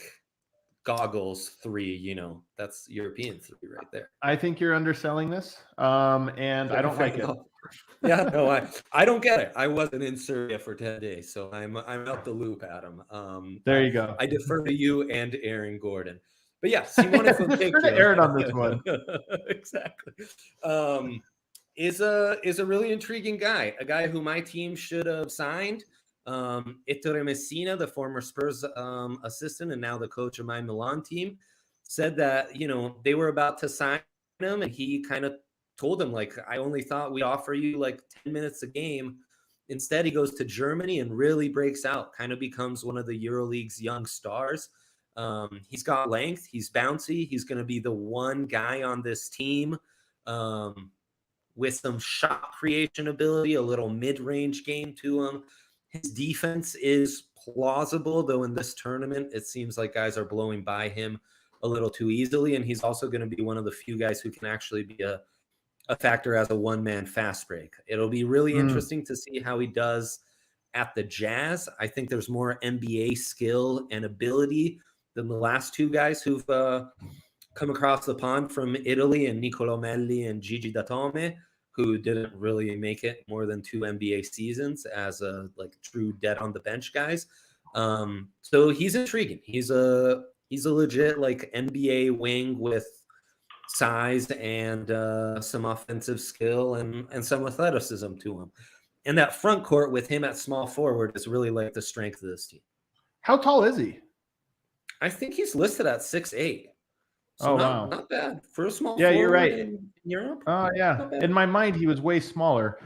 goggles 3, that's European 3 right there. I think you're underselling this, and I don't like it. Yeah, no, I don't get it. I wasn't in Serbia for 10 days, so I'm out the loop, Adam. There you go. I defer to you and Aaron Gordon. But yeah, Simone Fontecchio. Aaron on this one. Exactly. Is a really intriguing guy, a guy who my team should have signed. Ettore Messina, the former Spurs assistant and now the coach of my Milan team, said that, they were about to sign him, and he kind of told him, like, I only thought we'd offer you like 10 minutes a game. Instead, he goes to Germany and really breaks out, kind of becomes one of the EuroLeague's young stars. He's got length. He's bouncy. He's going to be the one guy on this team with some shot creation ability, a little mid-range game to him. His defense is plausible, though in this tournament, it seems like guys are blowing by him a little too easily. And he's also going to be one of the few guys who can actually be a factor as a one-man fast break. It'll be really interesting to see how he does at the Jazz. I think there's more NBA skill and ability than the last 2 guys who've come across the pond from Italy, and Nicolo Melli and Gigi Datome, who didn't really make it more than 2 NBA seasons as like true dead on the bench guys. So he's intriguing. He's a legit like NBA wing with size and some offensive skill and some athleticism to him. And that front court with him at small forward is really like the strength of this team. How tall is he? I think he's listed at 6'8". So wow. Not bad for a small forward. Yeah, you're right. In Europe. Oh, yeah. In my mind, he was way smaller.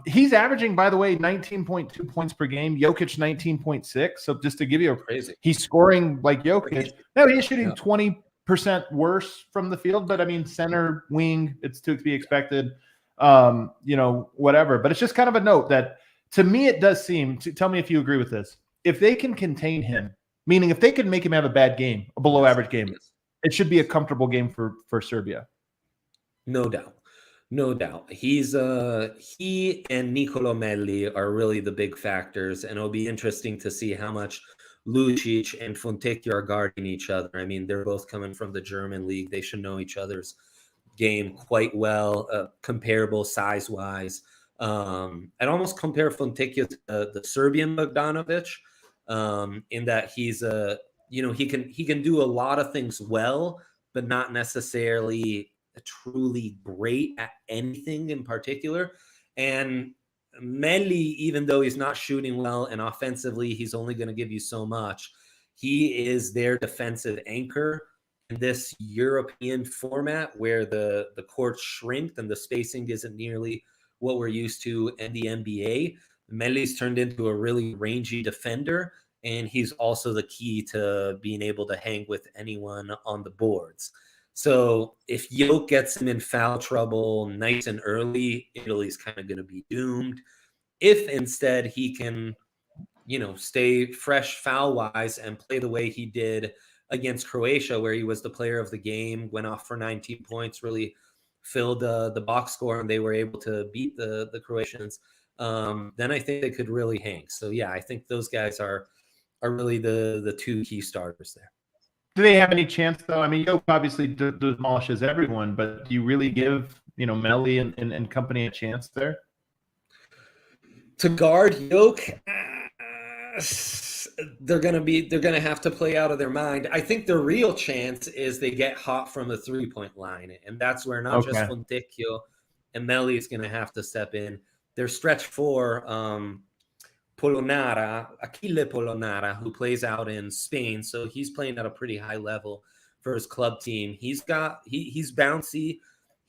He's averaging, by the way, 19.2 points per game. Jokic 19.6. So just to give you crazy, he's scoring like Jokic. Crazy. No, he's shooting 20% worse from the field, but I mean, center, wing, it's to be expected. Whatever. But it's just kind of a note that to me, it does seem. Tell me if you agree with this. If they can contain him, meaning if they can make him have a bad game, a below average game, it should be a comfortable game for Serbia. No doubt. He and Nicolo Melli are really the big factors, and it'll be interesting to see how much Lucic and Fontecchio are guarding each other. I mean, they're both coming from the German league. They should know each other's game quite well, comparable size-wise. I'd almost compare Fontecchio to the Serbian Bogdanovic, in that he's he can do a lot of things well, but not necessarily truly great at anything in particular. And Melli, even though he's not shooting well and offensively he's only going to give you so much, he is their defensive anchor in this European format where the courts shrink and the spacing isn't nearly what we're used to in the NBA. Melli's turned into a really rangy defender, and he's also the key to being able to hang with anyone on the boards. So if Jokic gets him in foul trouble nice and early, Italy's kind of going to be doomed. If instead he can, stay fresh foul-wise and play the way he did against Croatia, where he was the player of the game, went off for 19 points, really filled the box score, and they were able to beat the Croatians, then I think they could really hang. So, yeah, I think those guys are really the 2 key starters there. Do they have any chance, though? I mean, Jokic obviously demolishes everyone, but do you really give, Melli and company a chance there? To guard Jokic, they're gonna have to play out of their mind. I think the real chance is they get hot from the 3-point line, and that's where not just Fontecchio and Melli is gonna have to step in. Their stretch 4, Polonara, Achille Polonara, who plays out in Spain. So he's playing at a pretty high level for his club team. He's bouncy.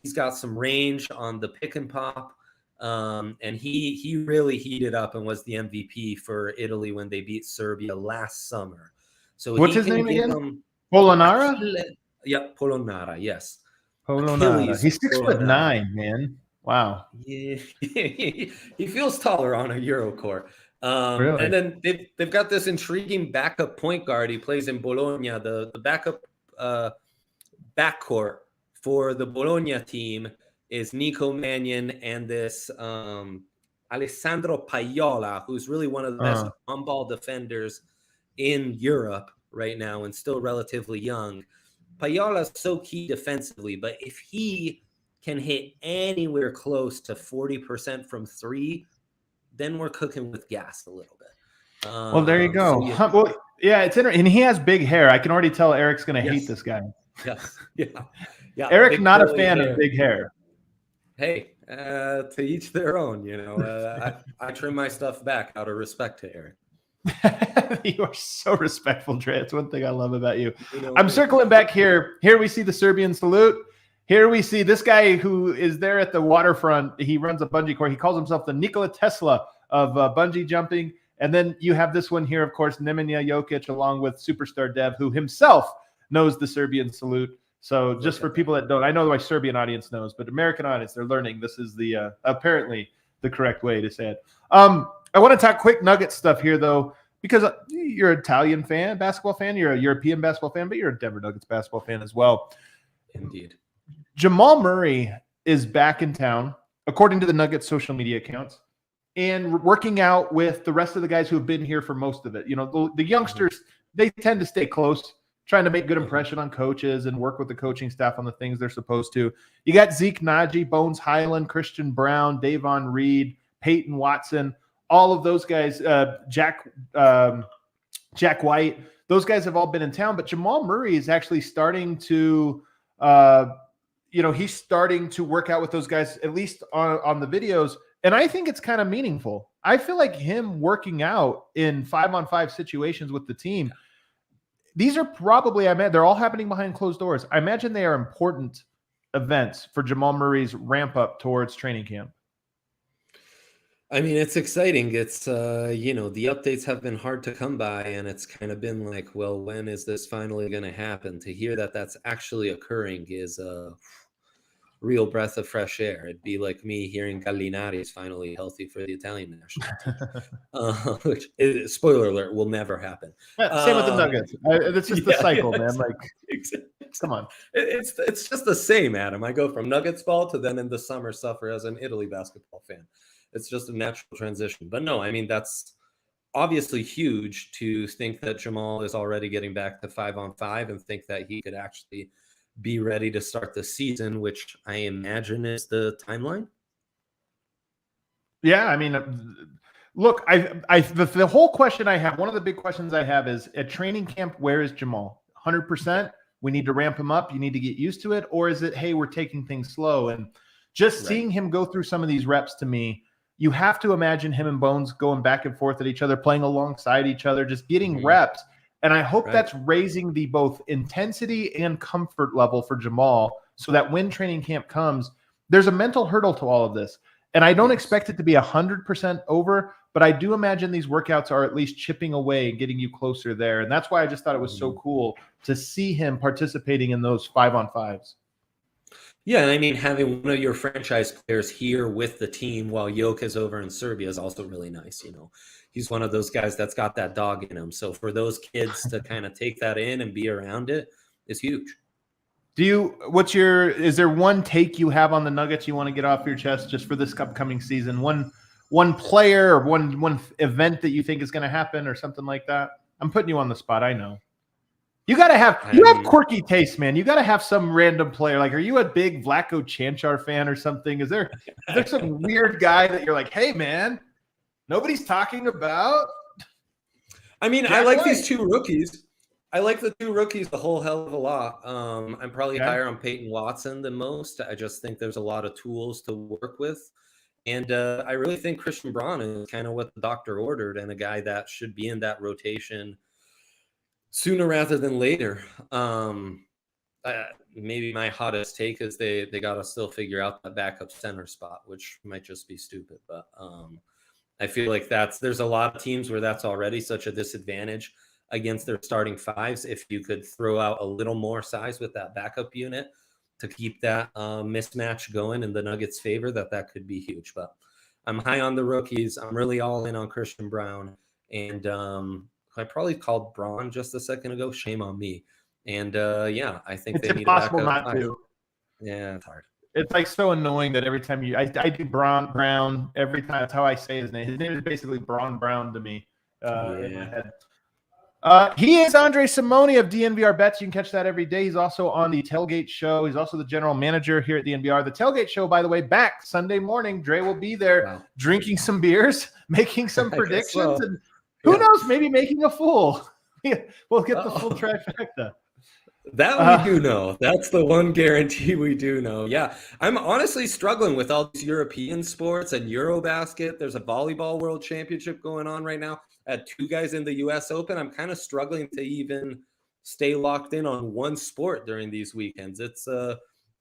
He's got some range on the pick and pop. And he really heated up and was the MVP for Italy when they beat Serbia last summer. So what's his name again? Polonara? Yep, Polonara, yes. Polonara. He's 6'9", man. Wow. Yeah. He feels taller on a Euro court. Really? And then they've got this intriguing backup point guard. He plays in Bologna. The backup backcourt for the Bologna team is Nico Mannion and this Alessandro Paiola, who's really one of the best on-ball defenders in Europe right now and still relatively young. Paiola's so key defensively, but if he can hit anywhere close to 40% from three, then we're cooking with gas a little bit. Well, there you go. So yeah. Well, yeah, it's interesting. And he has big hair. I can already tell Eric's going to hate this guy. Yes. Yeah. Eric, not a fan of big hair. Hey, to each their own, you know. I trim my stuff back out of respect to Eric. You are so respectful, Dre. It's one thing I love about you. I'm circling back here. Here we see the Serbian salute. Here we see this guy who is there at the waterfront. He runs a bungee court. He calls himself the Nikola Tesla of bungee jumping. And then you have this one here, of course, Nemanja Jokic, along with superstar Dev, who himself knows the Serbian salute. So just for people that don't, I know my Serbian audience knows, but American audience, they're learning this is the apparently the correct way to say it. I want to talk quick Nuggets stuff here, though, because you're an Italian fan, basketball fan. You're a European basketball fan, but you're a Denver Nuggets basketball fan as well. Indeed. Jamal Murray is back in town, according to the Nuggets social media accounts, and working out with the rest of the guys who have been here for most of it. You know, the youngsters, they tend to stay close, trying to make good impression on coaches and work with the coaching staff on the things they're supposed to. You got Zeke Naji, Bones Highland, Christian Brown, Davon Reed, Peyton Watson, all of those guys, Jack White, those guys have all been in town, but Jamal Murray is actually starting to, he's starting to work out with those guys, at least on the videos. And I think it's kind of meaningful. I feel like him working out in 5-on-5 situations with the team, these are probably, they're all happening behind closed doors. I imagine they are important events for Jamal Murray's ramp up towards training camp. I mean, it's exciting. It's, the updates have been hard to come by, and it's kind of been like, well, when is this finally going to happen? To hear that that's actually occurring is a real breath of fresh air. It'd be like me hearing Gallinari is finally healthy for the Italian national team. Which, spoiler alert, will never happen. Yeah, same with the Nuggets. It's just the cycle, man. Like, come on. It's just the same, Adam. I go from Nuggets ball to then in the summer suffer as an Italy basketball fan. It's just a natural transition. But no, I mean, that's obviously huge to think that Jamal is already getting back to 5-on-5 and think that he could actually be ready to start the season, which I imagine is the timeline. Yeah, I mean, look, the whole question I have, one of the big questions I have is at training camp, where is Jamal? 100%? We need to ramp him up. You need to get used to it. Or is it, hey, we're taking things slow? And just seeing him go through some of these reps, to me, you have to imagine him and Bones going back and forth at each other, playing alongside each other, just getting reps. And I hope that's raising the both intensity and comfort level for Jamal so that when training camp comes, there's a mental hurdle to all of this. And I don't expect it to be 100% over, but I do imagine these workouts are at least chipping away and getting you closer there. And that's why I just thought it was so cool to see him participating in those 5-on-5s. Yeah, I mean, having one of your franchise players here with the team while Jokic is over in Serbia is also really nice. You know, he's one of those guys that's got that dog in him. So for those kids to kind of take that in and be around it is huge. Is there one take you have on the Nuggets you want to get off your chest just for this upcoming season? One player or one event that you think is going to happen or something like that? I'm putting you on the spot. I know. You have quirky taste, man. You got to have some random player. Like, are you a big Vlatko Čančar fan or something? Is there some weird guy that you're like, hey, man, nobody's talking about? I mean, I like these two rookies. I like the two rookies a whole hell of a lot. I'm probably higher on Peyton Watson than most. I just think there's a lot of tools to work with. And I really think Christian Braun is kind of what the doctor ordered, and a guy that should be in that rotation sooner rather than later. Maybe my hottest take is they got to still figure out that backup center spot, which might just be stupid. But I feel like there's a lot of teams where that's already such a disadvantage against their starting fives. If you could throw out a little more size with that backup unit to keep that mismatch going in the Nuggets' favor, that could be huge. But I'm high on the rookies. I'm really all in on Christian Braun. And I probably called Braun just a second ago. Shame on me. And yeah, I think it's they impossible need a backup not to. Yeah, it's hard. It's like so annoying that every time I do Brown every time. That's how I say his name. His name is basically Brown to me in my head. He is Andre Simone of DNVR Bets. You can catch that every day. He's also on the Tailgate Show. He's also the general manager here at DNVR. The Tailgate Show, by the way, back Sunday morning. Dre will be there drinking some beers, making some predictions, and who knows, maybe making a fool. We'll get the full trifecta. That we do know. That's the one guarantee we do know. Yeah, I'm honestly struggling with all these European sports and EuroBasket. There's a volleyball world championship going on right now. I had 2 guys in the U.S. Open. I'm kind of struggling to even stay locked in on one sport during these weekends.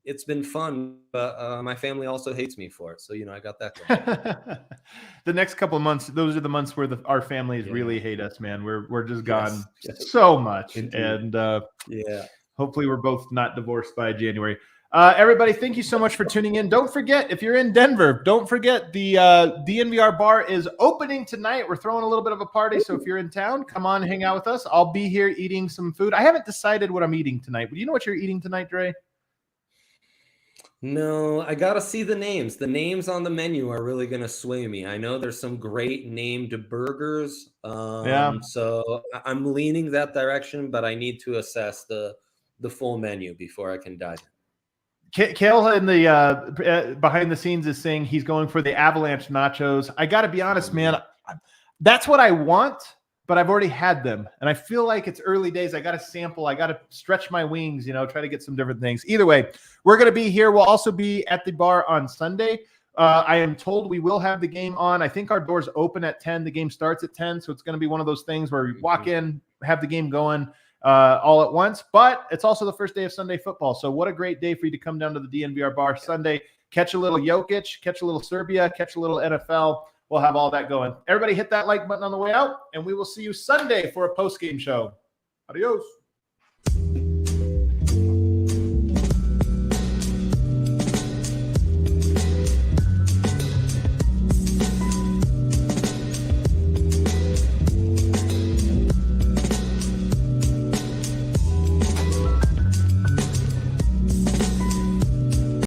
It's been fun, but my family also hates me for it. So, I got that going. The next couple of months, those are the months where our families really hate us, man. We're just gone so much. Indeed. And hopefully we're both not divorced by January. Everybody, thank you so much for tuning in. Don't forget, if you're in Denver, don't forget the DNVR bar is opening tonight. We're throwing a little bit of a party. So if you're in town, come on, hang out with us. I'll be here eating some food. I haven't decided what I'm eating tonight. But you know what you're eating tonight, Dre? No, I got to see the names. The names on the menu are really going to sway me. I know there's some great named burgers. So I'm leaning that direction, but I need to assess the full menu before I can dive in. Kale in the behind the scenes is saying he's going for the avalanche nachos. I got to be honest, man. That's what I want, but I've already had them. And I feel like it's early days. I got to sample. I got to stretch my wings, try to get some different things. Either way, we're going to be here. We'll also be at the bar on Sunday. I am told we will have the game on. I think our doors open at 10. The game starts at 10. So it's going to be one of those things where we walk in, have the game going all at once. But it's also the first day of Sunday football. So what a great day for you to come down to the DNVR bar Sunday, catch a little Jokic, catch a little Serbia, catch a little NFL. We'll have all that going. Everybody hit that like button on the way out, and we will see you Sunday for a post-game show. Adios.